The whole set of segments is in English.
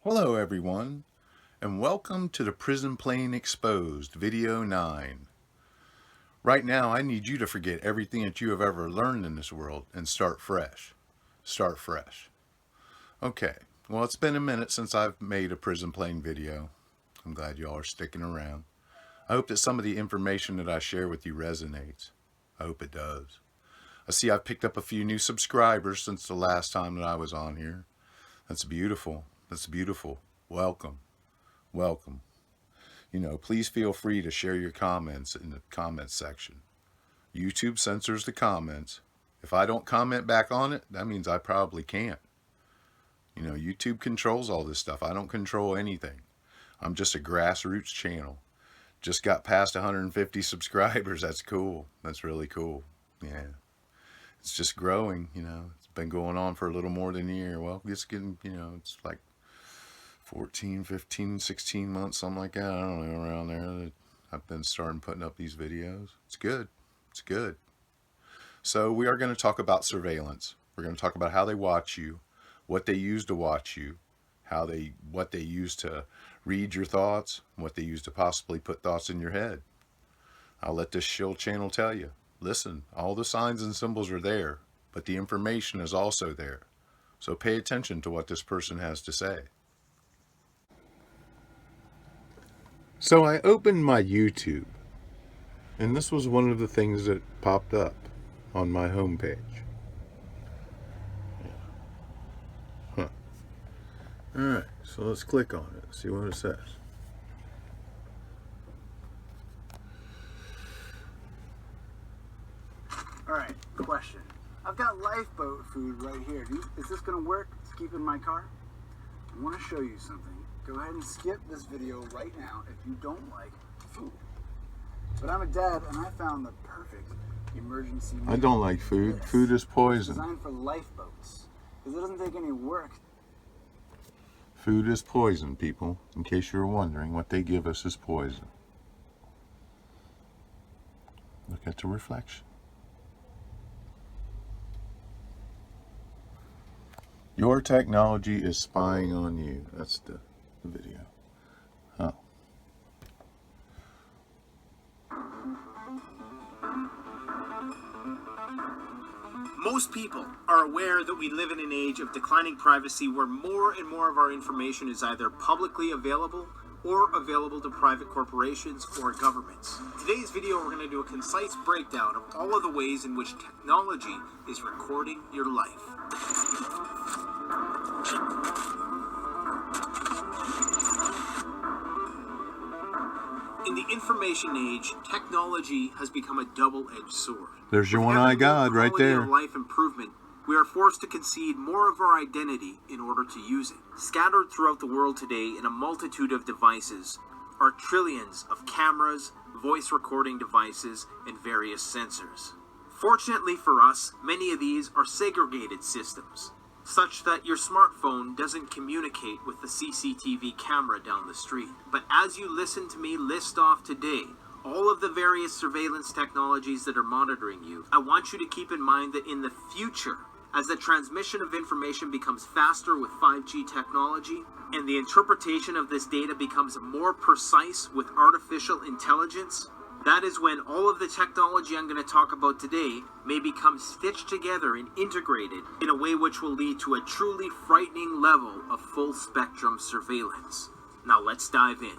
Hello everyone, and welcome to the Prison Plane Exposed Video 9. Right now I need you to forget everything that you have ever learned in this world and start fresh. Start fresh. Okay, well it's been a minute since I've made a prison plane video. I'm glad y'all are sticking around. I hope that some of the information that I share with you resonates. I hope it does. I see I've picked up a few new subscribers since the last time that I was on here. That's beautiful. That's beautiful. Welcome. Welcome. Please feel free to share your comments in the comments section. YouTube censors the comments. If I don't comment back on it, that means I probably can't. YouTube controls all this stuff. I don't control anything. I'm just a grassroots channel. Just got past 150 subscribers. That's cool. That's really cool. Yeah. It's just growing, It's been going on for a little more than a year. Well, it's getting, it's like 14, 15, 16 months, something like that. I don't know, around there that I've been starting putting up these videos. It's good. It's good. So we are going to talk about surveillance. We're going to talk about how they watch you, what they use to watch you, what they use to read your thoughts, what they use to possibly put thoughts in your head. I'll let this shill channel tell you. Listen, all the signs and symbols are there, but the information is also there. So pay attention to what this person has to say. So I opened my YouTube, and this was one of the things that popped up on my homepage. Huh. Alright, so let's click on it, see what it says. Alright, question. I've got lifeboat food right here. Is this going to work to keep in my car? I want to show you something. Go ahead and skip this video right now if you don't like food. But I'm a dad and I found the perfect emergency meal. I don't like food. Food is poison. Designed for lifeboats. Because it doesn't take any work. Food is poison, people. In case you were wondering, what they give us is poison. Look at the reflection. Your technology is spying on you. That's the video. Oh. Most people are aware that we live in an age of declining privacy where more and more of our information is either publicly available or available to private corporations or governments. Today's video, we're going to do a concise breakdown of all of the ways in which technology is recording your life. In the information age, technology has become a double-edged sword. There's your one-eyed God right there. With life improvement, we are forced to concede more of our identity in order to use it. Scattered throughout the world today in a multitude of devices are trillions of cameras, voice recording devices, and various sensors. Fortunately for us, many of these are segregated systems, such that your smartphone doesn't communicate with the CCTV camera down the street. But as you listen to me list off today all of the various surveillance technologies that are monitoring you, I want you to keep in mind that in the future, as the transmission of information becomes faster with 5G technology, and the interpretation of this data becomes more precise with artificial intelligence, that is when all of the technology I'm going to talk about today may become stitched together and integrated in a way which will lead to a truly frightening level of full spectrum surveillance. Now let's dive in.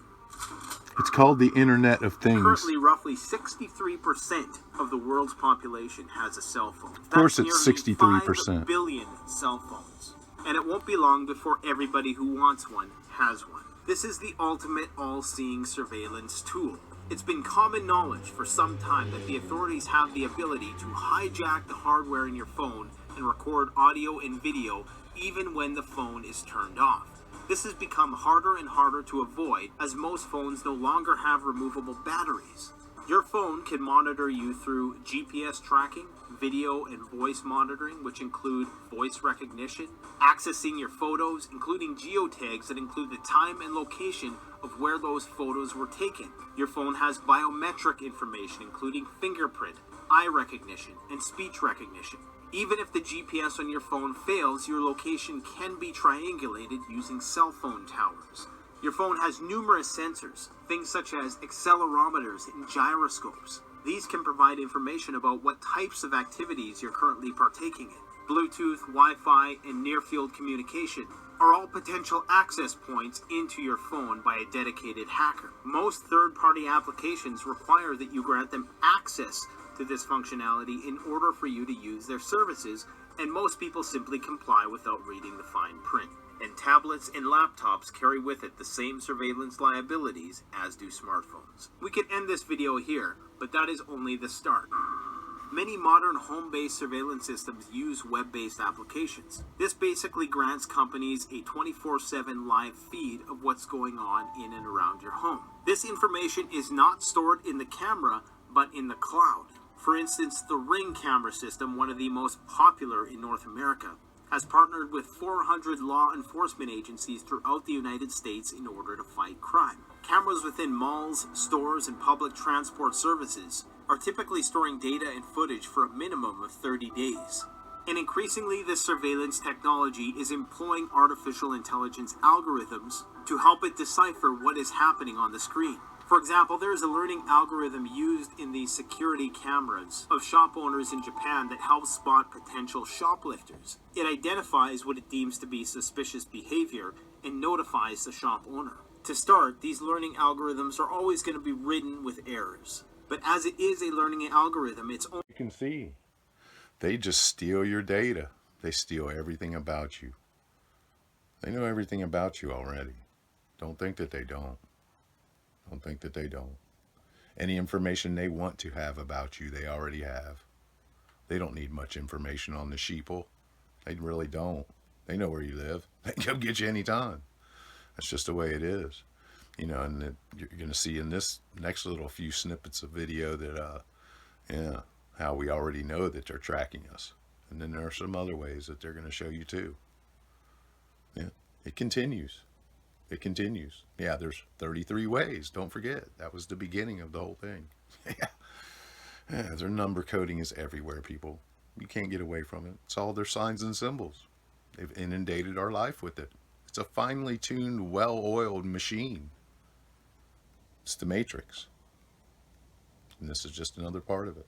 It's called the Internet of Things. Currently, roughly 63% of the world's population has a cell phone. Of course it's 63%. 5 billion cell phones. And it won't be long before everybody who wants one has one. This is the ultimate all-seeing surveillance tool. It's been common knowledge for some time that the authorities have the ability to hijack the hardware in your phone and record audio and video even when the phone is turned off. This has become harder and harder to avoid as most phones no longer have removable batteries. Your phone can monitor you through GPS tracking, video and voice monitoring, which include voice recognition, accessing your photos, including geotags that include the time and location of where those photos were taken. Your phone has biometric information, including fingerprint, eye recognition, and speech recognition. Even if the GPS on your phone fails, your location can be triangulated using cell phone towers. Your phone has numerous sensors, things such as accelerometers and gyroscopes. These can provide information about what types of activities you're currently partaking in. Bluetooth, Wi-Fi, and near-field communication are all potential access points into your phone by a dedicated hacker. Most third-party applications require that you grant them access to this functionality in order for you to use their services, and most people simply comply without reading the fine print. And tablets and laptops carry with it the same surveillance liabilities as do smartphones. We could end this video here, but that is only the start. Many modern home-based surveillance systems use web-based applications. This basically grants companies a 24/7 live feed of what's going on in and around your home. This information is not stored in the camera, but in the cloud. For instance, the Ring camera system, one of the most popular in North America, has partnered with 400 law enforcement agencies throughout the United States in order to fight crime. Cameras within malls, stores, and public transport services are typically storing data and footage for a minimum of 30 days. And increasingly, this surveillance technology is employing artificial intelligence algorithms to help it decipher what is happening on the screen. For example, there is a learning algorithm used in the security cameras of shop owners in Japan that helps spot potential shoplifters. It identifies what it deems to be suspicious behavior and notifies the shop owner. To start, these learning algorithms are always going to be ridden with errors. But as it is a learning algorithm, it's only... You can see, they just steal your data. They steal everything about you. They know everything about you already. Don't think that they don't. Don't think that they don't. Any information they want to have about you, they already have. They don't need much information on the sheeple. They really don't. They know where you live. They can come get you anytime. That's just the way it is. You know, and you're going to see in this next little few snippets of video that, how we already know that they're tracking us. And then there are some other ways that they're going to show you too. Yeah, it continues. It continues. Yeah, there's 33 ways. Don't forget. That was the beginning of the whole thing. Yeah, their number coding is everywhere, people. You can't get away from it. It's all their signs and symbols. They've inundated our life with it. It's a finely tuned, well-oiled machine. It's the Matrix. And this is just another part of it.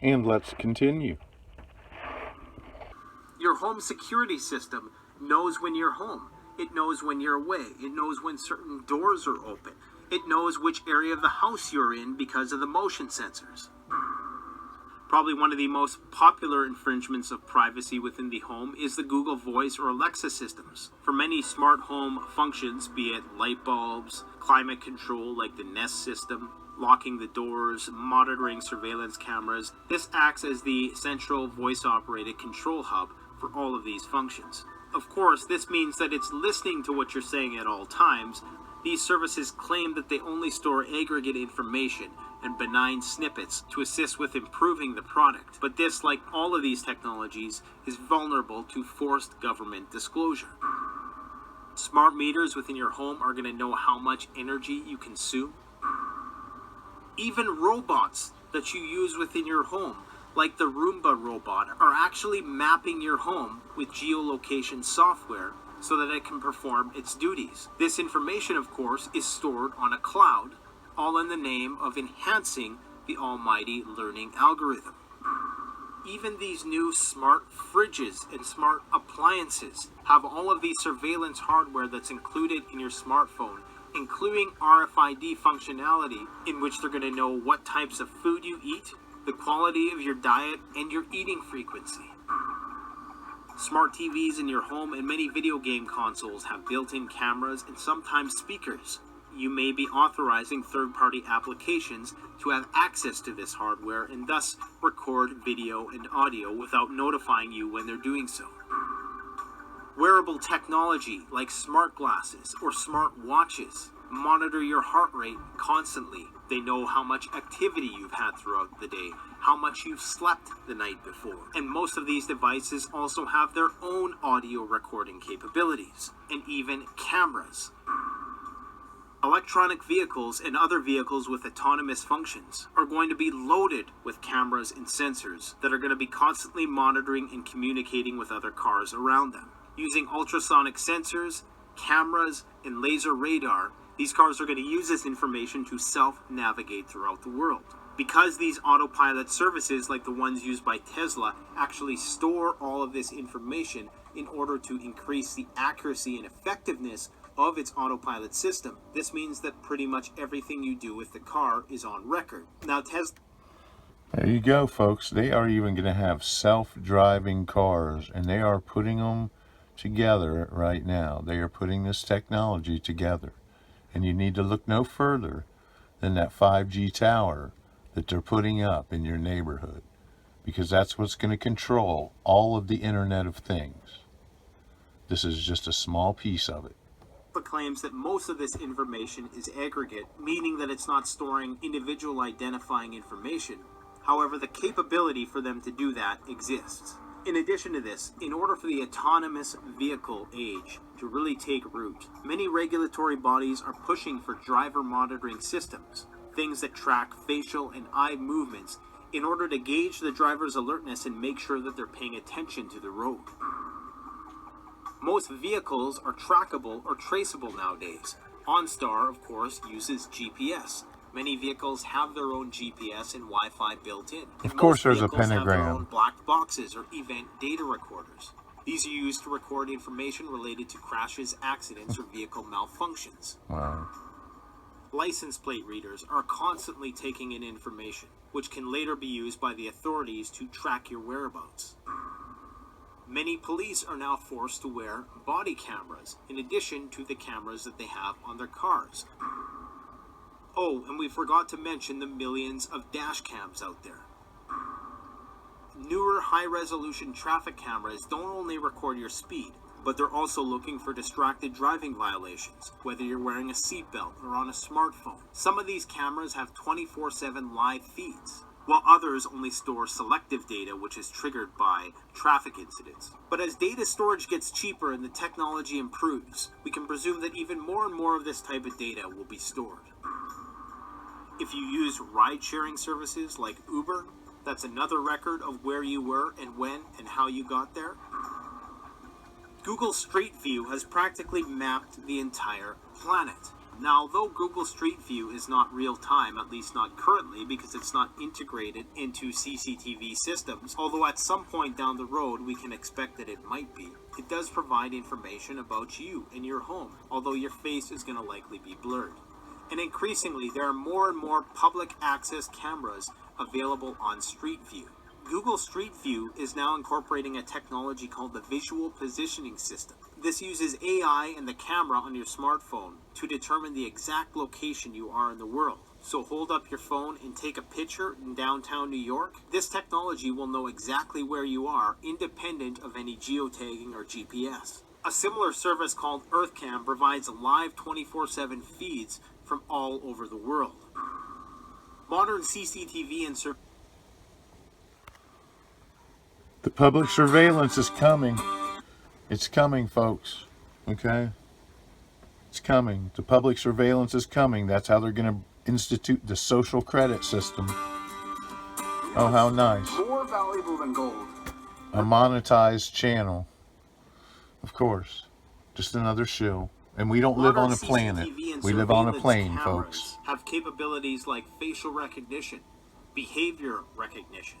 And let's continue. Your home security system knows when you're home. It knows when you're away. It knows when certain doors are open. It knows which area of the house you're in because of the motion sensors. Probably one of the most popular infringements of privacy within the home is the Google Voice or Alexa systems. For many smart home functions, be it light bulbs, climate control like the Nest system, locking the doors, monitoring surveillance cameras, this acts as the central voice-operated control hub for all of these functions. Of course, this means that it's listening to what you're saying at all times. These services claim that they only store aggregate information and benign snippets to assist with improving the product. But this, like all of these technologies, is vulnerable to forced government disclosure. Smart meters within your home are going to know how much energy you consume. Even robots that you use within your home, like the Roomba robot, are actually mapping your home with geolocation software so that it can perform its duties. This information, of course, is stored on a cloud, all in the name of enhancing the almighty learning algorithm. Even these new smart fridges and smart appliances have all of the surveillance hardware that's included in your smartphone, including RFID functionality, in which they're going to know what types of food you eat, the quality of your diet, and your eating frequency. Smart TVs in your home and many video game consoles have built-in cameras and sometimes speakers. You may be authorizing third-party applications to have access to this hardware and thus record video and audio without notifying you when they're doing so. Wearable technology like smart glasses or smart watches monitor your heart rate constantly They know how much activity you've had throughout the day, how much you've slept the night before. And most of these devices also have their own audio recording capabilities, and even cameras. Electronic vehicles and other vehicles with autonomous functions are going to be loaded with cameras and sensors that are going to be constantly monitoring and communicating with other cars around them. Using ultrasonic sensors, cameras, and laser radar, these cars are going to use this information to self-navigate throughout the world. Because these autopilot services, like the ones used by Tesla, actually store all of this information in order to increase the accuracy and effectiveness of its autopilot system, this means that pretty much everything you do with the car is on record. Now, Tesla... There you go, folks. They are even going to have self-driving cars, and they are putting them together right now. They are putting this technology together. And you need to look no further than that 5G tower that they're putting up in your neighborhood, because that's what's going to control all of the Internet of Things. This is just a small piece of it. claims that most of this information is aggregate, meaning that it's not storing individual identifying information. However, the capability for them to do that exists. In addition to this, in order for the autonomous vehicle age to really take root, many regulatory bodies are pushing for driver monitoring systems, things that track facial and eye movements in order to gauge the driver's alertness and make sure that they're paying attention to the road. Most vehicles are trackable or traceable nowadays. OnStar, of course, uses GPS. Many vehicles have their own GPS and Wi-Fi built in. Of course, there's a Have their pentagram. own black boxes or event data recorders. These are used to record information related to crashes, accidents, or vehicle malfunctions. Wow. License plate readers are constantly taking in information, which can later be used by the authorities to track your whereabouts. Many police are now forced to wear body cameras, in addition to the cameras that they have on their cars. Oh, and we forgot to mention the millions of dash cams out there. Newer high-resolution traffic cameras don't only record your speed, but they're also looking for distracted driving violations, whether you're wearing a seatbelt or on a smartphone. Some of these cameras have 24/7 live feeds, while others only store selective data which is triggered by traffic incidents. But as data storage gets cheaper and the technology improves, we can presume that even more and more of this type of data will be stored. If you use ride-sharing services like Uber, that's another record of where you were and when and how you got there. Google Street View has practically mapped the entire planet. Now, although Google Street View is not real-time, at least not currently, because it's not integrated into CCTV systems, although at some point down the road we can expect that it might be, it does provide information about you and your home, although your face is going to likely be blurred. And increasingly, there are more and more public access cameras available on Street View. Google Street View is now incorporating a technology called the Visual Positioning System. This uses AI and the camera on your smartphone to determine the exact location you are in the world. So hold up your phone and take a picture in downtown New York. This technology will know exactly where you are, independent of any geotagging or GPS. A similar service called EarthCam provides live 24/7 feeds from all over the world. Modern CCTV and The public surveillance is coming. It's coming, folks. Okay? It's coming. The public surveillance is coming. That's how they're going to institute the social credit system. Oh, how nice. More valuable than gold. A monetized channel. Of course. Just another shill. And we don't live on a planet. We live on a plane, folks. Have capabilities like facial recognition, behavior recognition,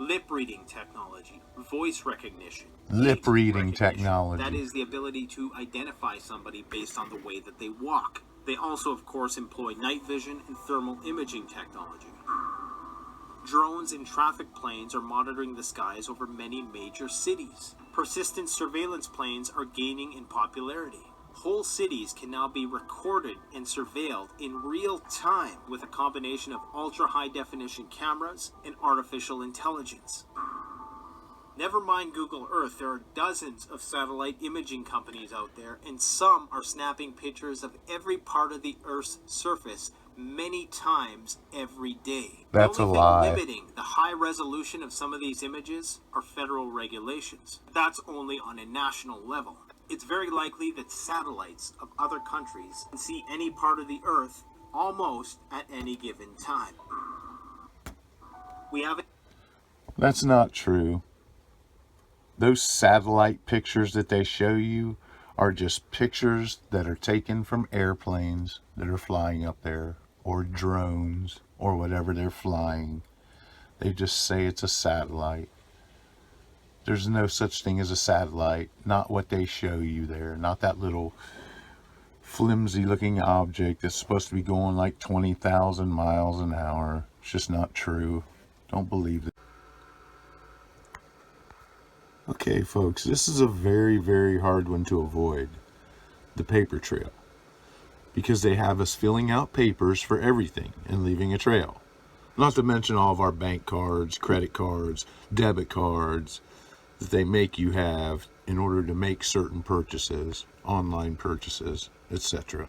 lip reading technology, voice recognition. Lip gait reading recognition. technology. That is the ability to identify somebody based on the way that they walk. They also, of course, employ night vision and thermal imaging technology. Drones and traffic planes are monitoring the skies over many major cities. Persistent surveillance planes are gaining in popularity. Whole cities can now be recorded and surveilled in real time with a combination of ultra-high definition cameras and artificial intelligence. Never mind Google Earth, there are dozens of satellite imaging companies out there, and some are snapping pictures of every part of the Earth's surface, many times every day. That's the only a lie. thing limiting the high resolution of some of these images are federal regulations. That's only on a national level. It's very likely that satellites of other countries can see any part of the Earth almost at any given time. We have That's not true. Those satellite pictures that they show you are just pictures that are taken from airplanes that are flying up there, or drones, or whatever they're flying. They just say it's a satellite. There's no such thing as a satellite. Not what they show you there. Not that little flimsy looking object that's supposed to be going like 20,000 miles an hour. It's just not true. Don't believe it. Okay, folks, this is a very, very hard one to avoid. The paper trail. Because they have us filling out papers for everything and leaving a trail. Not to mention all of our bank cards, credit cards, debit cards that they make you have in order to make certain purchases, online purchases, etc.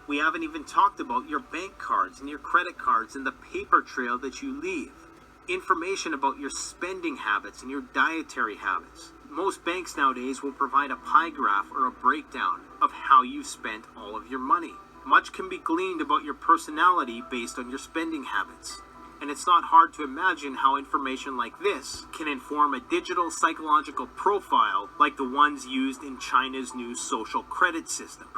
We haven't even talked about your bank cards and your credit cards and the paper trail that you leave. Information about your spending habits and your dietary habits. Most banks nowadays will provide a pie graph or a breakdown of how you spent all of your money. Much can be gleaned about your personality based on your spending habits. And it's not hard to imagine how information like this can inform a digital psychological profile like the ones used in China's new social credit system.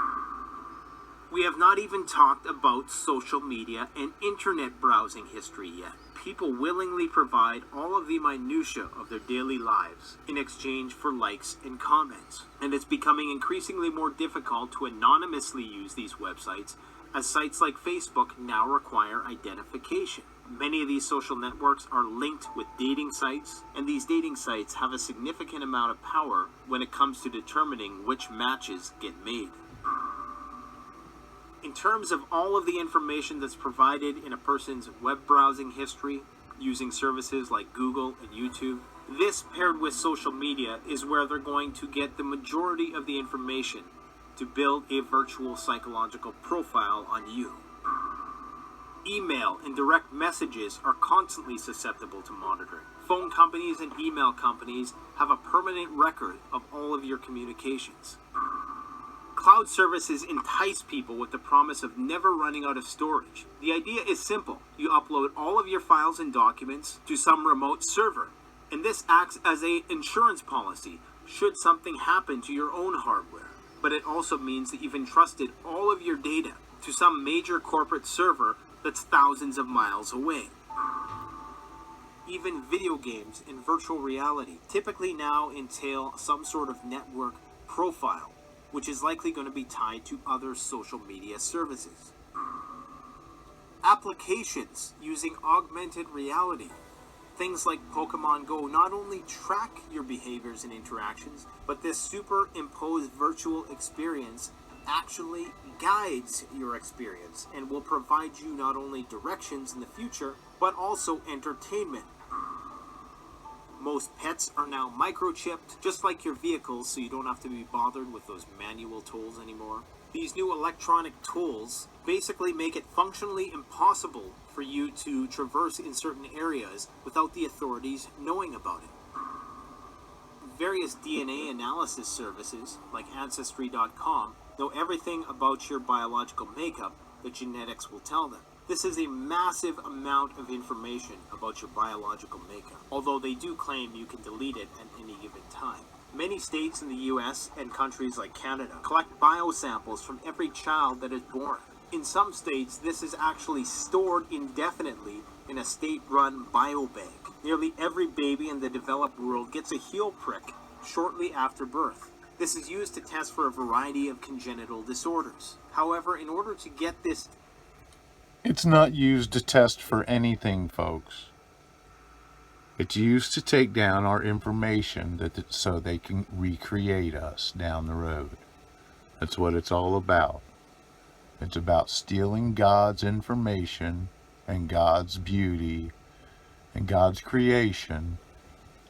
We have not even talked about social media and internet browsing history yet. People willingly provide all of the minutiae of their daily lives in exchange for likes and comments. And it's becoming increasingly more difficult to anonymously use these websites, as sites like Facebook now require identification. Many of these social networks are linked with dating sites, and these dating sites have a significant amount of power when it comes to determining which matches get made. In terms of all of the information that's provided in a person's web browsing history using services like Google and YouTube, this paired with social media is where they're going to get the majority of the information to build a virtual psychological profile on you. Email and direct messages are constantly susceptible to monitoring. Phone companies and email companies have a permanent record of all of your communications. Cloud services entice people with the promise of never running out of storage. The idea is simple. You upload all of your files and documents to some remote server, and this acts as an insurance policy should something happen to your own hardware. But it also means that you've entrusted all of your data to some major corporate server that's thousands of miles away. Even video games and virtual reality typically now entail some sort of network profile, which is likely going to be tied to other social media services. Applications using augmented reality. Things like Pokemon Go not only track your behaviors and interactions, but this superimposed virtual experience actually guides your experience and will provide you not only directions in the future, but also entertainment. Most pets are now microchipped, just like your vehicles, so you don't have to be bothered with those manual tolls anymore. These new electronic tolls basically make it functionally impossible for you to traverse in certain areas without the authorities knowing about it. Various DNA analysis services, like Ancestry.com, know everything about your biological makeup that genetics will tell them. This is a massive amount of information about your biological makeup, although they do claim you can delete it at any given time. Many states in the US and countries like Canada collect biosamples from every child that is born. In some states, this is actually stored indefinitely in a state-run biobank. Nearly every baby in the developed world gets a heel prick shortly after birth. This is used to test for a variety of congenital disorders. However, in order to get this... It's not used to test for anything, folks. It's used to take down our information so they can recreate us down the road. That's what it's all about. It's about stealing God's information and God's beauty and God's creation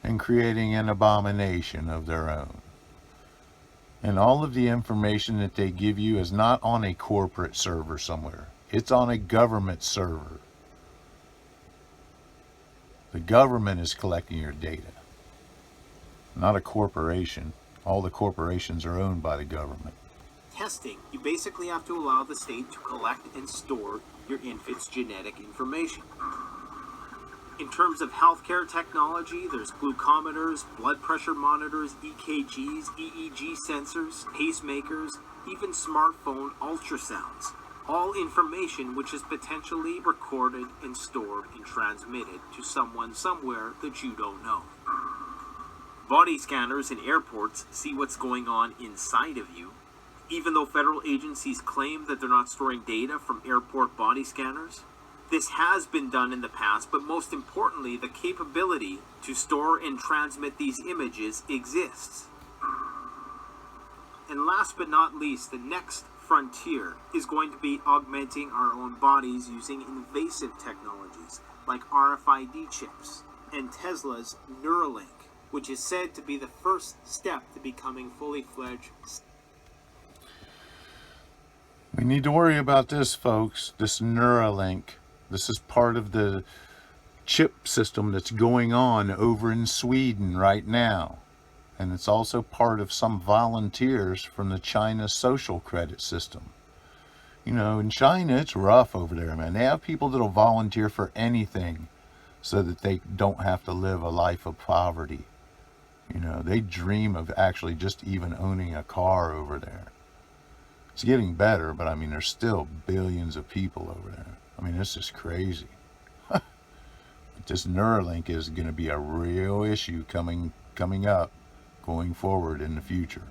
and creating an abomination of their own. And all of the information that they give you is not on a corporate server somewhere. It's on a government server. The government is collecting your data, not a corporation. All the corporations are owned by the government. Testing, you basically have to allow the state to collect and store your infant's genetic information. In terms of healthcare technology, there's glucometers, blood pressure monitors, EKGs, EEG sensors, pacemakers, even smartphone ultrasounds. All information which is potentially recorded and stored and transmitted to someone somewhere that you don't know. Body scanners in airports see what's going on inside of you. Even though federal agencies claim that they're not storing data from airport body scanners, this has been done in the past, but most importantly, the capability to store and transmit these images exists. And last but not least, the next frontier is going to be augmenting our own bodies using invasive technologies like RFID chips and Tesla's Neuralink, which is said to be the first step to becoming fully fledged. We need to worry about this, folks. This Neuralink. This is part of the chip system that's going on over in Sweden right now. And it's also part of some volunteers from the China social credit system. You know, in China, it's rough over there, man. They have people that'll volunteer for anything so that they don't have to live a life of poverty. You know, they dream of actually just even owning a car over there. It's getting better, but I mean, there's still billions of people over there. I mean, this is crazy. This Neuralink is going to be a real issue coming up, going forward in the future.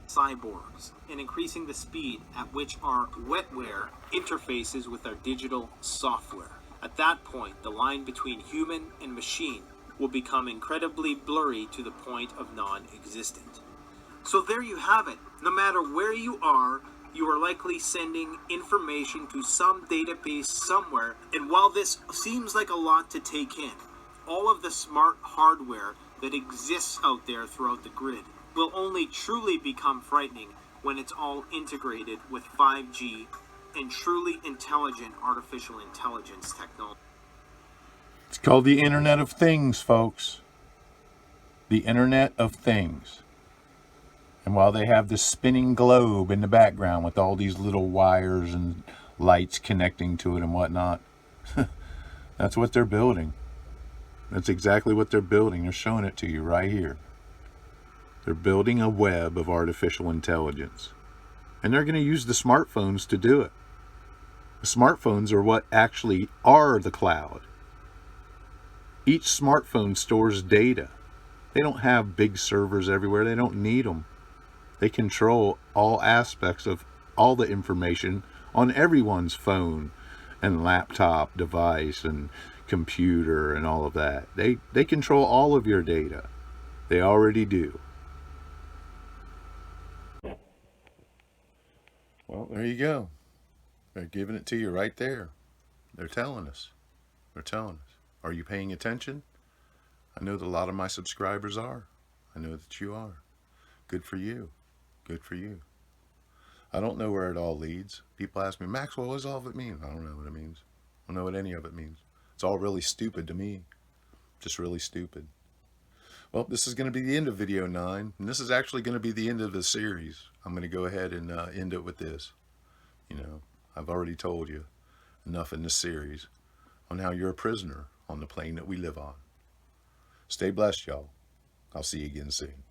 Cyborgs, and increasing the speed at which our wetware interfaces with our digital software. At that point, the line between human and machine will become incredibly blurry to the point of non-existent. So there you have it. No matter where you are likely sending information to some database somewhere. And while this seems like a lot to take in, all of the smart hardware that exists out there throughout the grid will only truly become frightening when it's all integrated with 5G and truly intelligent artificial intelligence technology. It's called the Internet of Things, folks. The Internet of Things. And while they have this spinning globe in the background with all these little wires and lights connecting to it and whatnot, that's what they're building. That's exactly what they're building. They're showing it to you right here. They're building a web of artificial intelligence. And they're going to use the smartphones to do it. The smartphones are what actually are the cloud. Each smartphone stores data. They don't have big servers everywhere. They don't need them. They control all aspects of all the information on everyone's phone and laptop device and computer and all of that. They control all of your data. They already do. Well, there you go. They're giving it to you right there. They're telling us. They're telling us. Are you paying attention? I know that a lot of my subscribers are. I know that you are. Good for you. Good for you. I don't know where it all leads. People ask me, Maxwell, what does all of it mean? I don't know what it means. I don't know what any of it means. It's all really stupid to me. Just really stupid. Well, this is going to be the end of video 9. And this is actually going to be the end of the series. I'm going to go ahead and end it with this. You know, I've already told you enough in this series on how you're a prisoner on the plane that we live on. Stay blessed, y'all. I'll see you again soon.